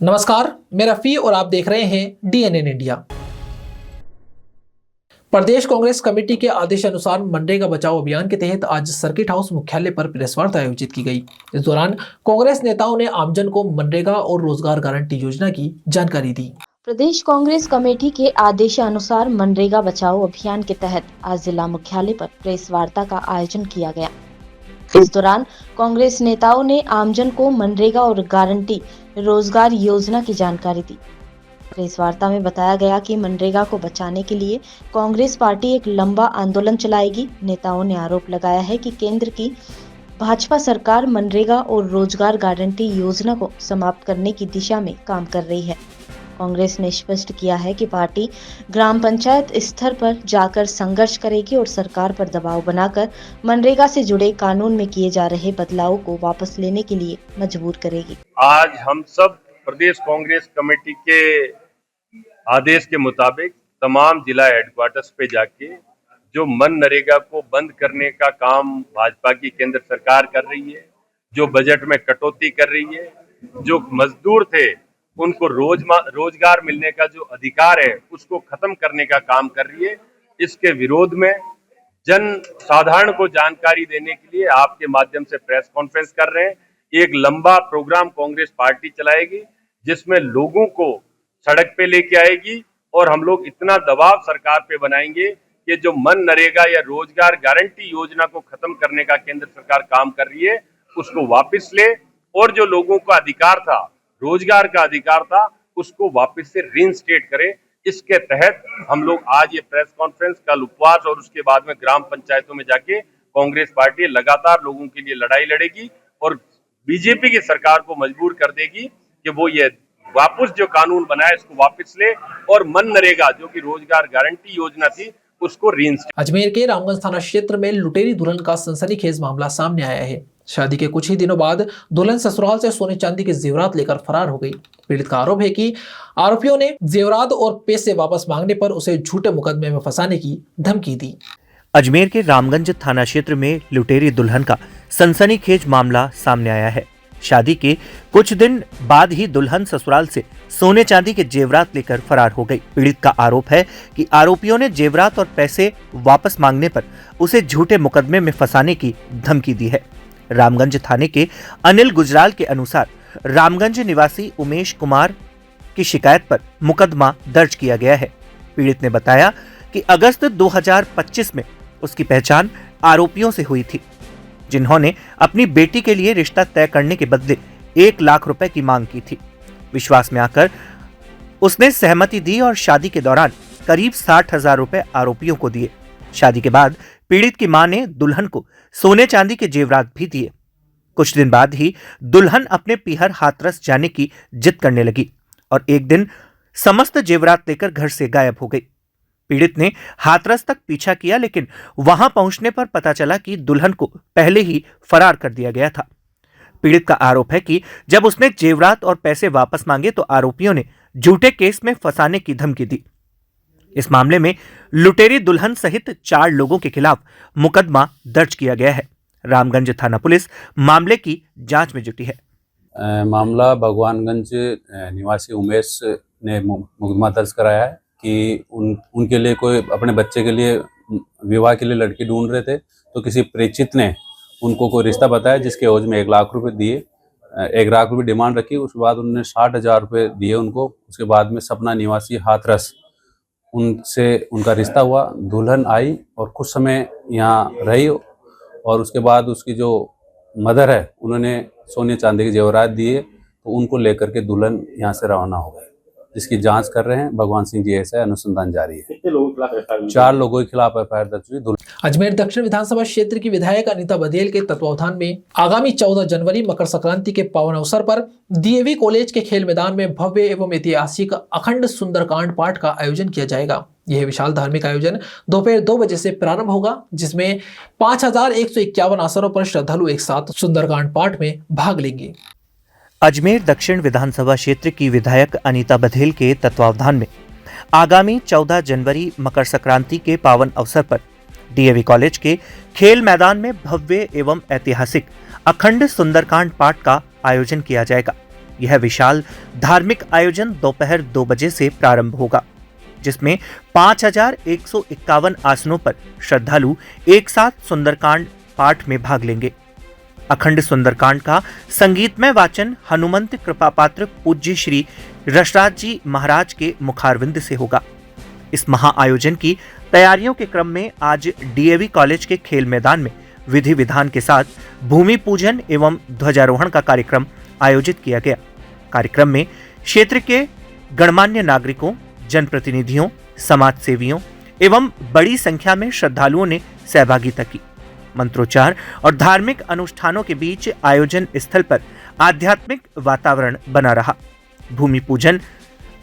नमस्कार, मैं रफ़ी और आप देख रहे हैं DNN इंडिया। प्रदेश कांग्रेस कमेटी के आदेशानुसार मनरेगा बचाओ अभियान के तहत आज सर्किट हाउस मुख्यालय पर प्रेस वार्ता आयोजित की गई। इस दौरान कांग्रेस नेताओं ने आमजन को मनरेगा और रोजगार गारंटी योजना की जानकारी दी। प्रदेश कांग्रेस कमेटी के आदेशानुसार मनरेगा बचाओ अभियान के तहत आज जिला मुख्यालय पर प्रेस वार्ता का आयोजन किया गया। इस दौरान कांग्रेस नेताओं ने आमजन को मनरेगा और गारंटी रोजगार योजना की जानकारी दी। प्रेस वार्ता में बताया गया कि मनरेगा को बचाने के लिए कांग्रेस पार्टी एक लंबा आंदोलन चलाएगी। नेताओं ने आरोप लगाया है कि केंद्र की भाजपा सरकार मनरेगा और रोजगार गारंटी योजना को समाप्त करने की दिशा में काम कर रही है। कांग्रेस ने स्पष्ट किया है कि पार्टी ग्राम पंचायत स्तर पर जाकर संघर्ष करेगी और सरकार पर दबाव बनाकर मनरेगा से जुड़े कानून में किए जा रहे बदलावों को वापस लेने के लिए मजबूर करेगी। आज हम सब प्रदेश कांग्रेस कमेटी के आदेश के मुताबिक तमाम जिला हेडक्वार्टर्स पे जाके जो मनरेगा को बंद करने का काम भाजपा की केंद्र सरकार कर रही है, जो बजट में कटौती कर रही है, जो मजदूर थे उनको रोजगार मिलने का जो अधिकार है उसको खत्म करने का काम कर रही है। इसके विरोध में जन साधारण को जानकारी देने के लिए आपके माध्यम से प्रेस कॉन्फ्रेंस कर रहे हैं। एक लंबा प्रोग्राम कांग्रेस पार्टी चलाएगी जिसमें लोगों को सड़क पे लेके आएगी और हम लोग इतना दबाव सरकार पे बनाएंगे कि जो मनरेगा या रोजगार गारंटी योजना को खत्म करने का केंद्र सरकार काम कर रही है उसको वापस ले और जो लोगों का अधिकार था, रोजगार का अधिकार था, उसको वापस से रीइंस्टेट करे। इसके तहत हम लोग आज ये प्रेस कॉन्फ्रेंस, कल उपवास और उसके बाद में ग्राम पंचायतों में जाके कांग्रेस पार्टी लगातार लोगों के लिए लड़ाई लड़ेगी और बीजेपी की सरकार को मजबूर कर देगी कि वो ये वापस जो कानून बनाए इसको वापस ले और मनरेगा जो कि रोजगार गारंटी योजना थी उसको रीइंस्टेट। अजमेर के रामगंज थाना क्षेत्र में लुटेरी दुल्हन का सनसनीखेज मामला सामने आया है। शादी के कुछ ही दिनों बाद दुल्हन ससुराल से सोने चांदी के जेवरात लेकर फरार हो गई। पीड़ित का आरोप है कि आरोपियों ने जेवरात और पैसे वापस मांगने पर उसे झूठे मुकदमे में फंसाने की धमकी दी। अजमेर के रामगंज थाना क्षेत्र में लुटेरी दुल्हन का सनसनीखेज मामला सामने आया है। शादी के कुछ दिन बाद ही दुल्हन ससुराल से सोने चांदी के जेवरात लेकर फरार हो गई। पीड़ित का आरोप है कि आरोपियों ने जेवरात और पैसे वापस मांगने पर उसे झूठे मुकदमे में फंसाने की धमकी दी है। रामगंज थाने के अनिल गुजराल के अनुसार रामगंज निवासी उमेश कुमार की शिकायत पर मुकदमा दर्ज किया गया है। पीड़ित ने बताया कि अगस्त 2025 में उसकी पहचान आरोपियों से हुई थी, जिन्होंने अपनी बेटी के लिए रिश्ता तय करने के बदले 1 लाख रुपए की मांग की थी। विश्वास में आकर उसने सहमति दी और शादी के दौरान करीब 60,000 रुपए आरोपियों को दिए। शादी के बाद पीड़ित की मां ने दुल्हन को सोने चांदी के जेवरात भी दिए। कुछ दिन बाद ही दुल्हन अपने पीहर हाथरस जाने की जिद करने लगी और एक दिन समस्त जेवरात लेकर घर से गायब हो गई। पीड़ित ने हाथरस तक पीछा किया, लेकिन वहां पहुंचने पर पता चला कि दुल्हन को पहले ही फरार कर दिया गया था। पीड़ित का आरोप है कि जब उसने जेवरात और पैसे वापस मांगे तो आरोपियों ने झूठे केस में फंसाने की धमकी दी। इस मामले में लुटेरी दुल्हन सहित 4 लोगों के खिलाफ मुकदमा दर्ज किया गया है। रामगंज थाना पुलिस मामले की जांच में जुटी है। मामला भगवानगंज निवासी उमेश ने मुकदमा दर्ज कराया है कि उनके लिए कोई अपने बच्चे के लिए विवाह के लिए लड़की ढूंढ रहे थे, तो किसी परिचित ने उनको कोई रिश्ता बताया जिसके एवज में 1 लाख रुपए दिए। 1 लाख रुपए डिमांड रखी। उसके बाद उन्होंने 60,000 रुपये दिए उनको। उसके बाद में सपना निवासी हाथरस, उनसे उनका रिश्ता हुआ। दुल्हन आई और कुछ समय यहाँ रही और उसके बाद उसकी जो मदर है उन्होंने सोने चांदी के जेवरात दिए, तो उनको लेकर के दुल्हन यहाँ से रवाना हो गई, जिसकी जांच कर रहे हैं। भगवान सिंह जी ऐसा अनुसंधान जारी है। 4 लोगों के खिलाफ एफआईआर दर्ज हुई। अजमेर दक्षिण विधानसभा क्षेत्र की विधायक अनीता बघेल के तत्वावधान में आगामी 14 जनवरी मकर संक्रांति के पावन अवसर पर डीएवी कॉलेज के खेल मैदान में भव्य एवं ऐतिहासिक अखंड सुंदरकांड पाठ का आयोजन किया जाएगा। यह विशाल धार्मिक आयोजन दोपहर 2 बजे से प्रारंभ होगा, जिसमें 5151 आसनों पर श्रद्धालु एक साथ सुंदरकांड पाठ में भाग लेंगे। अजमेर दक्षिण विधानसभा क्षेत्र की विधायक अनीता बघेल के तत्वावधान में आगामी 14 जनवरी मकर संक्रांति के पावन अवसर पर डीएवी कॉलेज के खेल मैदान में भव्य एवं ऐतिहासिक अखंड सुंदरकांड पाठ का आयोजन किया जाएगा। यह विशाल धार्मिक आयोजन दोपहर 2 बजे से प्रारंभ होगा, जिसमें 5151 आसनों पर श्रद्धालु एक साथ सुंदरकांड पाठ में भाग लेंगे। अखंड सुंदरकांड का संगीतमय वाचन हनुमंत कृपापात्र पूज्य श्री रसराज जी महाराज के मुखारविंद से होगा। इस महाआयोजन की तैयारियों के क्रम में आज डीएवी कॉलेज के खेल मैदान में विधि विधान के साथ भूमि पूजन एवं ध्वजारोहण का कार्यक्रम आयोजित किया गया। कार्यक्रम में क्षेत्र के गणमान्य नागरिकों, जनप्रतिनिधियों, समाज सेवियों एवं बड़ी संख्या में श्रद्धालुओं ने सहभागिता की। मंत्रोच्चार और धार्मिक अनुष्ठानों के बीच आयोजन स्थल पर आध्यात्मिक वातावरण बना रहा। भूमि पूजन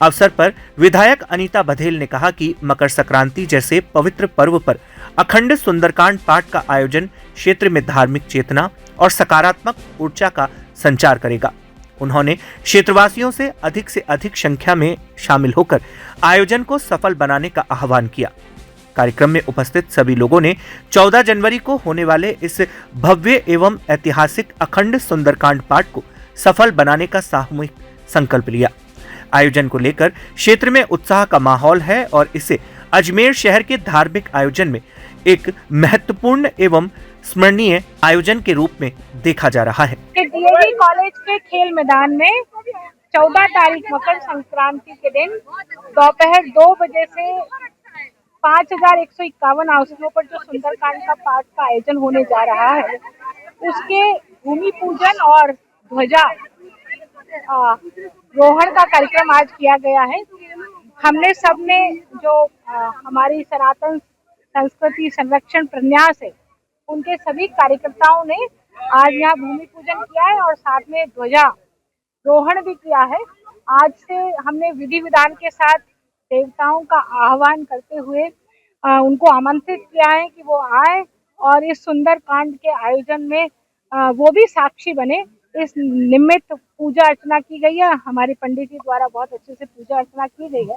अवसर पर विधायक अनीता बघेल ने कहा कि मकर संक्रांति जैसे पवित्र पर्व पर अखंड सुंदरकांड पाठ का आयोजन क्षेत्र में धार्मिक चेतना और सकारात्मक ऊर्जा का संचार करेगा। उन्होंने क्षेत्रवासियों से अधिक संख्या में शामिल होकर आयोजन को सफल बनाने का आह्वान किया। कार्यक्रम में उपस्थित सभी लोगों ने 14 जनवरी को होने वाले इस भव्य एवं ऐतिहासिक अखंड सुंदरकांड पाठ को सफल बनाने का सामूहिक संकल्प लिया। आयोजन को लेकर क्षेत्र में उत्साह का माहौल है और इसे अजमेर शहर के धार्मिक आयोजन में एक महत्वपूर्ण एवं स्मरणीय आयोजन के रूप में देखा जा रहा है। डीएवी कॉलेज के खेल मैदान में 14 तारीख मकर संक्रांति के दिन दोपहर 2 बजे से 5151 आसनों पर जो सुंदरकांड का पाठ का आयोजन होने जा रहा है, उसके भूमि पूजन और ध्वजा रोहण का कार्यक्रम आज किया गया है। हमने सबने जो हमारी सनातन संस्कृति संरक्षण प्रन्यास है, उनके सभी कार्यकर्ताओं ने आज यहाँ भूमि पूजन किया है और साथ में ध्वजा रोहण भी किया है। आज से हमने विधि विधान के साथ देवताओं का आह्वान करते हुए उनको आमंत्रित किया है कि वो आए और इस सुंदर कांड के आयोजन में वो भी साक्षी बने। इस निमित्त पूजा अर्चना की गई है, हमारे पंडित जी द्वारा बहुत अच्छे से पूजा अर्चना की गई है।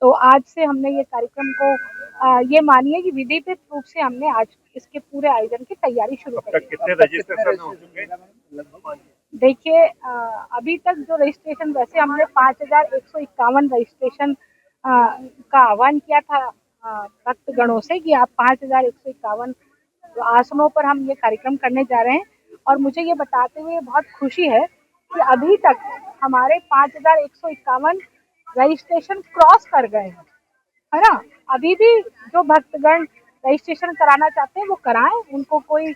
तो आज से हमने ये कार्यक्रम को ये मानिए कि विधिवत रूप से हमने आज इसके पूरे आयोजन की तैयारी शुरू कर दी। कितने रजिस्ट्रेशन हो चुके? देखिए, अभी तक जो रजिस्ट्रेशन, वैसे हमने 5151 रजिस्ट्रेशन का आह्वान किया था भक्तगणों से कि आप 5151 आसनों पर हम ये कार्यक्रम करने जा रहे हैं। और मुझे ये बताते हुए बहुत खुशी है कि अभी तक हमारे 5151 रजिस्ट्रेशन क्रॉस कर गए हैं, है ना। अभी भी जो भक्तगण रजिस्ट्रेशन कराना चाहते हैं वो कराएं, उनको कोई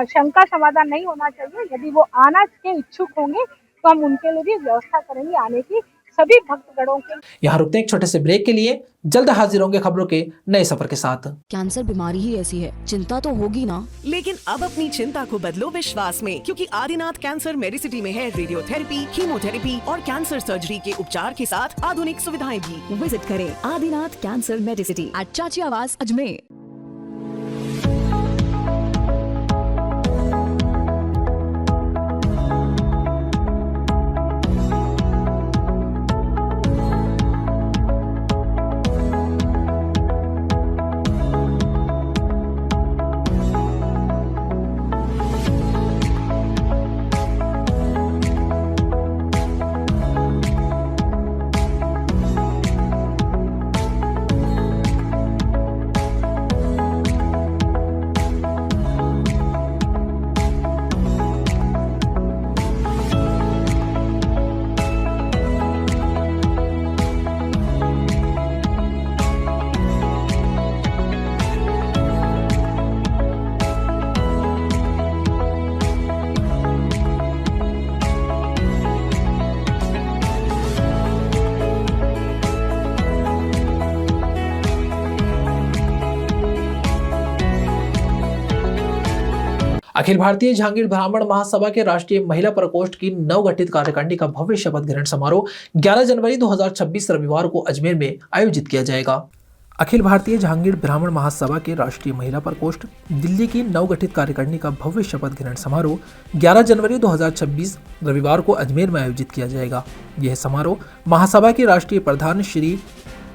शंका समाधान नहीं होना चाहिए। यदि वो आना के इच्छुक होंगे तो हम उनके लिए भी व्यवस्था करेंगे आने की, सभी भक्तगणों के। यहाँ रुकते हैं एक छोटे से ब्रेक के लिए, जल्द हाजिर होंगे खबरों के नए सफर के साथ। कैंसर बीमारी ही ऐसी है, चिंता तो होगी ना। लेकिन अब अपनी चिंता को बदलो विश्वास में, क्योंकि आदिनाथ कैंसर मेडिसिटी में है रेडियोथेरेपी, कीमोथेरेपी और कैंसर सर्जरी के उपचार के साथ आधुनिक सुविधाएं भी। विजिट करें आदिनाथ कैंसर मेडिसिटी एट चाची आवास अजमेर। अखिल भारतीय जहांगीर ब्राह्मण महासभा के राष्ट्रीय महिला प्रकोष्ठ की नवगठित कार्यकारिणी का भव्य शपथ ग्रहण समारोह 11 जनवरी 2026 रविवार को अजमेर में आयोजित किया जाएगा। अखिल भारतीय जहांगीर ब्राह्मण महासभा के राष्ट्रीय महिला प्रकोष्ठ दिल्ली की नवगठित कार्यकारिणी का भव्य शपथ ग्रहण समारोह 11 जनवरी 2026 रविवार को अजमेर में आयोजित किया जाएगा। यह समारोह महासभा के राष्ट्रीय प्रधान श्री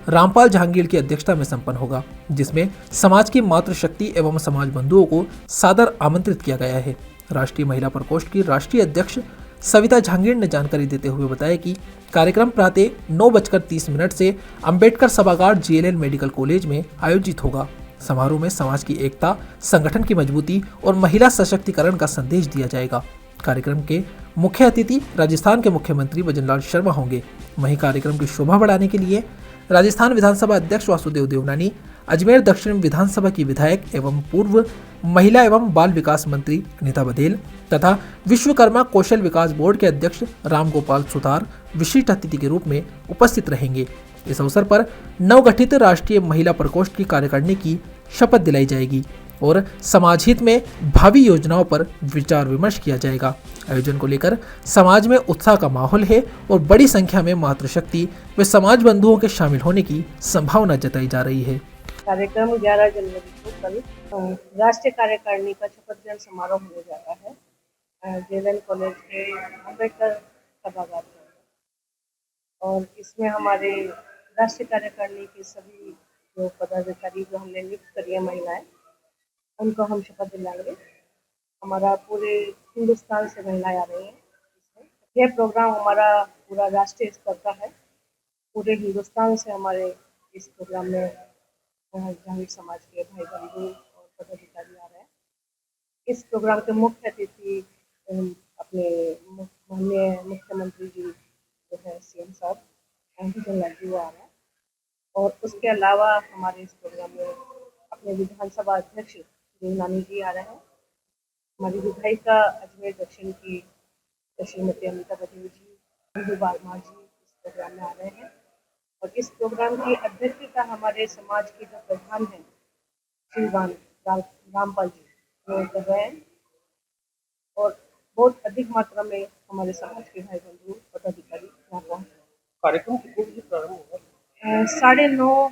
रामपाल जहांगीर की अध्यक्षता में संपन्न होगा, जिसमें समाज की मातृशक्ति एवं समाज बंधुओं को सादर आमंत्रित किया गया है। राष्ट्रीय महिला प्रकोष्ठ की राष्ट्रीय अध्यक्ष सविता झांगीर ने जानकारी देते हुए बताया कि कार्यक्रम प्रातः 9:30 से अंबेडकर सभागार JLL मेडिकल कॉलेज में आयोजित होगा। समारोह में समाज की एकता, संगठन की मजबूती और महिला सशक्तिकरण का संदेश दिया जाएगा। कार्यक्रम के मुख्य अतिथि राजस्थान के मुख्यमंत्री भजनलाल शर्मा होंगे। वहीं कार्यक्रम की शोभा बढ़ाने के लिए राजस्थान विधानसभा अध्यक्ष वासुदेव देवनानी, अजमेर दक्षिण विधानसभा की विधायक एवं पूर्व महिला एवं बाल विकास मंत्री अनीता बघेल तथा विश्वकर्मा कौशल विकास बोर्ड के अध्यक्ष रामगोपाल सुतार विशिष्ट अतिथि के रूप में उपस्थित रहेंगे। इस अवसर पर नवगठित राष्ट्रीय महिला प्रकोष्ठ की कार्यकारिणी की शपथ दिलाई जाएगी और समाज हित में भावी योजनाओं पर विचार विमर्श किया जाएगा। आयोजन को लेकर समाज में उत्साह का माहौल है और बड़ी संख्या में मातृशक्ति व समाज बंधुओं के शामिल होने की संभावना जताई जा रही है। कार्यक्रम 11 जनवरी को कल राष्ट्रीय कार्यकारिणी का शपथ ग्रहण समारोह होने जा रहा है JLL कॉलेज के अम्बेडकर सभागार में, और इसमें हमारे राष्ट्रीय कार्यकारिणी के सभी जो पदाधिकारी जो हमने नियुक्त करी है महिलाएं, उनको हम शपथ दिलाएंगे। हमारा पूरे हिंदुस्तान से महिलाएं आ रही हैं। यह प्रोग्राम हमारा पूरा राष्ट्रीय स्तर का है। पूरे हिंदुस्तान से हमारे इस प्रोग्राम में जहांगीर समाज के भाई बंधु और पदाधिकारी आ रहे हैं। इस प्रोग्राम के मुख्य अतिथि अपने माननीय मुख्यमंत्री जी जो है CM साहब भजनलाल जी वो आ रहे हैं, और उसके अलावा हमारे इस प्रोग्राम में अपने विधानसभा अध्यक्ष देवनानी जी आ रहे हैं। हमारी विधायिका अजमेर दक्षिण की श्रीमती अनीता बघेल जी, हिंदू बालमा जी इस प्रोग्राम में आ रहे हैं, और इस प्रोग्राम की अध्यक्षता हमारे समाज के जो प्रधान हैं श्री रामपाल जी वो कर रहे हैं, और बहुत अधिक मात्रा में हमारे समाज के भाई बंधु पदाधिकारी यहाँ पहुँच रहे हैं। कार्यक्रम कितने बजे प्रारंभ होगा? 9:30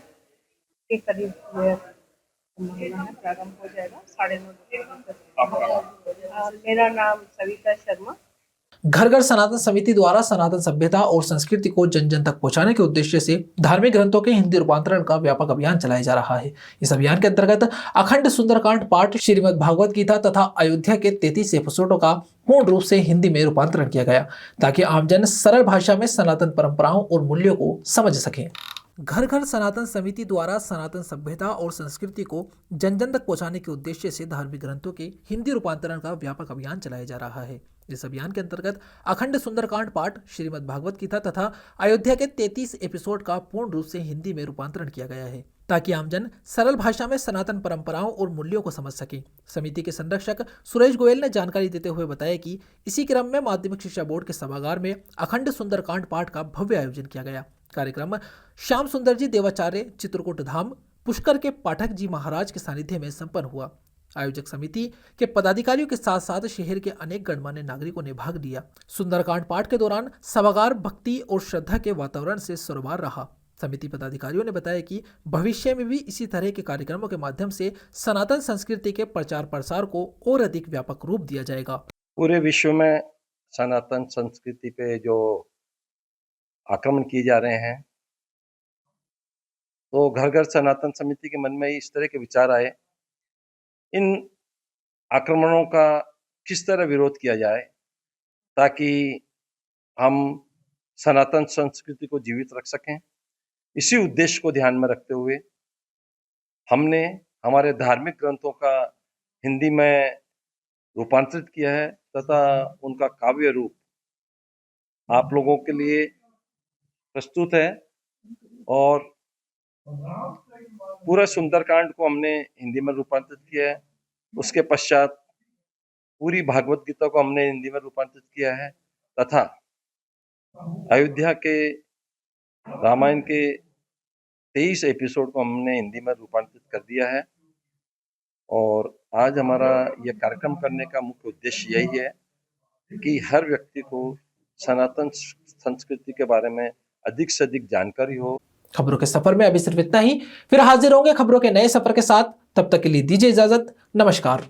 के करीब प्रारंभ हो जाएगा। 9:30 मेरा नाम सविता शर्मा। घर घर सनातन समिति द्वारा सनातन सभ्यता और संस्कृति को जन जन तक पहुंचाने के उद्देश्य से धार्मिक ग्रंथों के हिंदी रूपांतरण का व्यापक अभियान चलाया जा रहा है। इस अभियान के अंतर्गत अखंड सुंदरकांड पाठ, श्रीमद् भागवत गीता तथा अयोध्या के 33 एपिसोडों का पूर्ण रूप से हिंदी में रूपांतरण किया गया ताकि आमजन सरल भाषा में सनातन परंपराओं और मूल्यों को समझ सकें। घर घर सनातन समिति द्वारा सनातन सभ्यता और संस्कृति को जन जन तक पहुंचाने के उद्देश्य से धार्मिक ग्रंथों के हिंदी रूपांतरण का व्यापक अभियान चलाया जा रहा है। इस अभियान के अंतर्गत अखंड सुंदरकांड पाठ, श्रीमद् भागवत गीता तथा अयोध्या के 33 एपिसोड का पूर्ण रूप से हिंदी में रूपांतरण किया गया है ताकि आमजन सरल भाषा में सनातन परंपराओं और मूल्यों को समझ सकें। समिति के संरक्षक सुरेश गोयल ने जानकारी देते हुए बताया कि इसी क्रम में माध्यमिक शिक्षा बोर्ड के सभागार में अखंड सुंदरकांड पाठ का भव्य आयोजन किया गया। कार्यक्रम श्याम सुंदर जी देवाचार्य चित्रकूट धाम पुष्कर के पाठक जी महाराज के सानिध्य में संपन्न हुआ। आयोजक समिति के पदाधिकारियों के साथ साथ शहर के अनेक गणमान्य नागरिकों ने भाग लिया। सुंदरकांड पाठ के दौरान सभागार भक्ति और श्रद्धा के वातावरण से सरोबार रहा। समिति पदाधिकारियों ने बताया कि भविष्य में भी इसी तरह के कार्यक्रमों के माध्यम से सनातन संस्कृति के प्रचार प्रसार को और अधिक व्यापक रूप दिया जाएगा। पूरे विश्व में सनातन संस्कृति पे जो आक्रमण किए जा रहे हैं, तो घर घर सनातन समिति के मन में इस तरह के विचार आए, इन आक्रमणों का किस तरह विरोध किया जाए ताकि हम सनातन संस्कृति को जीवित रख सकें। इसी उद्देश्य को ध्यान में रखते हुए हमने हमारे धार्मिक ग्रंथों का हिंदी में रूपांतरित किया है तथा उनका काव्य रूप आप लोगों के लिए प्रस्तुत है, और पूरा सुंदरकांड को हमने हिंदी में रूपांतरित किया है। उसके पश्चात पूरी भागवत गीता को हमने हिंदी में रूपांतरित किया है तथा अयोध्या के रामायण के 23 एपिसोड को हमने हिंदी में रूपांतरित कर दिया है। और आज हमारा यह कार्यक्रम करने का मुख्य उद्देश्य यही है कि हर व्यक्ति को सनातन संस्कृति के बारे में अधिक से अधिक जानकारी हो। खबरों के सफर में अभी सिर्फ इतना ही, फिर हाजिर होंगे खबरों के नए सफर के साथ। तब तक के लिए दीजिए इजाजत। नमस्कार।